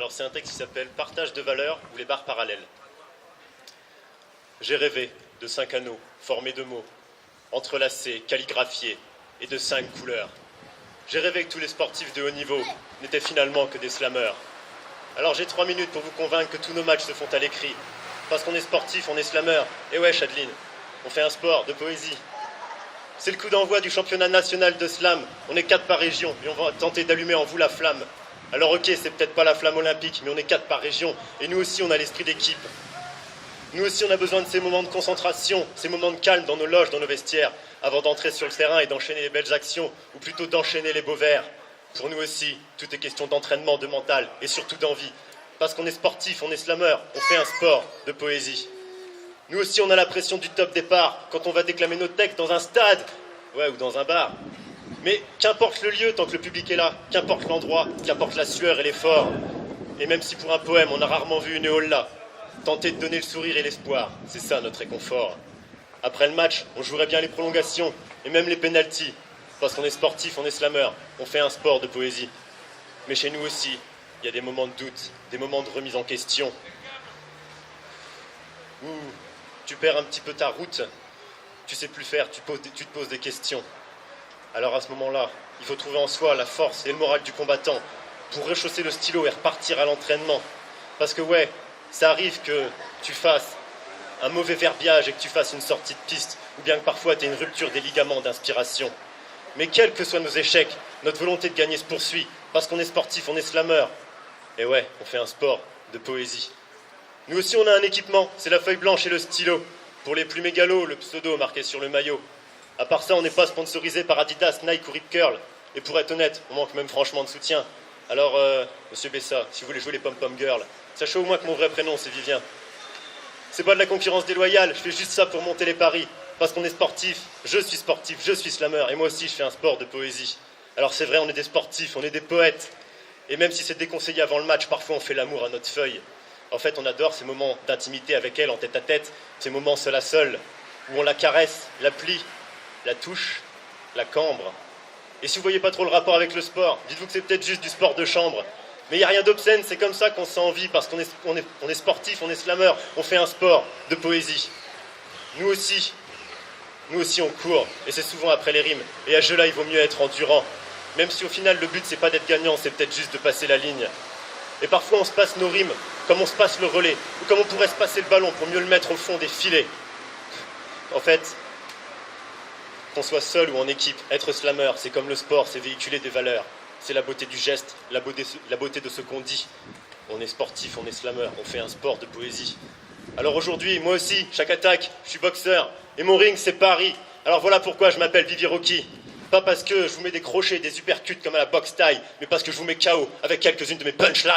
Alors c'est un texte qui s'appelle « Partage de valeurs ou les barres parallèles ». J'ai rêvé de 5 anneaux formés de mots, entrelacés, calligraphiés et de 5 couleurs. J'ai rêvé que tous les sportifs de haut niveau n'étaient finalement que des slammeurs. Alors j'ai 3 minutes pour vous convaincre que tous nos matchs se font à l'écrit. Parce qu'on est sportif, on est slammer. Et ouais, Chadeline, on fait un sport de poésie. C'est le coup d'envoi du championnat national de slam. On est 4 par région et on va tenter d'allumer en vous la flamme. Alors ok, c'est peut-être pas la flamme olympique, mais on est 4 par région. Et nous aussi, on a l'esprit d'équipe. Nous aussi, on a besoin de ces moments de concentration, ces moments de calme dans nos loges, dans nos vestiaires, avant d'entrer sur le terrain et d'enchaîner les belles actions, ou plutôt d'enchaîner les beaux vers. Pour nous aussi, tout est question d'entraînement, de mental, et surtout d'envie. Parce qu'on est sportif, on est slammer, on fait un sport de poésie. Nous aussi, on a la pression du top départ, quand on va déclamer nos textes dans un stade, ouais, ou dans un bar. Mais qu'importe le lieu tant que le public est là, qu'importe l'endroit, qu'importe la sueur et l'effort. Et même si pour un poème, on a rarement vu une éole-là, tenter de donner le sourire et l'espoir, c'est ça notre réconfort. Après le match, on jouerait bien les prolongations, et même les pénaltys. Parce qu'on est sportif, on est slammer, on fait un sport de poésie. Mais chez nous aussi, il y a des moments de doute, des moments de remise en question. Où tu perds un petit peu ta route, tu sais plus faire, tu te poses des questions. Alors à ce moment-là, il faut trouver en soi la force et le moral du combattant pour rechausser le stylo et repartir à l'entraînement. Parce que ouais, ça arrive que tu fasses un mauvais verbiage et que tu fasses une sortie de piste, ou bien que parfois tu aies une rupture des ligaments d'inspiration. Mais quels que soient nos échecs, notre volonté de gagner se poursuit, parce qu'on est sportif, on est slammer. Et ouais, on fait un sport de poésie. Nous aussi on a un équipement, c'est la feuille blanche et le stylo. Pour les plus mégalos, le pseudo marqué sur le maillot. À part ça, on n'est pas sponsorisé par Adidas, Nike ou Rip Curl. Et pour être honnête, on manque même franchement de soutien. Alors, monsieur Bessa, si vous voulez jouer les pom-pom girls, sachez au moins que mon vrai prénom c'est Vivien. C'est pas de la concurrence déloyale, je fais juste ça pour monter les paris. Parce qu'on est sportif, je suis slammer, et moi aussi je fais un sport de poésie. Alors c'est vrai, on est des sportifs, on est des poètes. Et même si c'est déconseillé avant le match, parfois on fait l'amour à notre feuille. En fait, on adore ces moments d'intimité avec elle en tête à tête, ces moments seul à seul, où on la caresse, la plie, la touche, la cambre. Et si vous voyez pas trop le rapport avec le sport, dites-vous que c'est peut-être juste du sport de chambre. Mais il n'y a rien d'obscène, c'est comme ça qu'on se sent en vie, parce qu'on est sportif, on est slammer, on fait un sport de poésie. Nous aussi on court, et c'est souvent après les rimes. Et à ce jeu-là, il vaut mieux être endurant. Même si au final, le but, c'est pas d'être gagnant, c'est peut-être juste de passer la ligne. Et parfois, on se passe nos rimes, comme on se passe le relais, ou comme on pourrait se passer le ballon pour mieux le mettre au fond des filets. En fait, qu'on soit seul ou en équipe, être slammer, c'est comme le sport, c'est véhiculer des valeurs. C'est la beauté du geste, la beauté de ce qu'on dit. On est sportif, on est slammer, on fait un sport de poésie. Alors aujourd'hui, moi aussi, chaque attaque, je suis boxeur. Et mon ring, c'est Paris. Alors voilà pourquoi je m'appelle Vivi Rocky. Pas parce que je vous mets des crochets, des uppercuts comme à la boxe taille, mais parce que je vous mets KO avec quelques-unes de mes punchlines.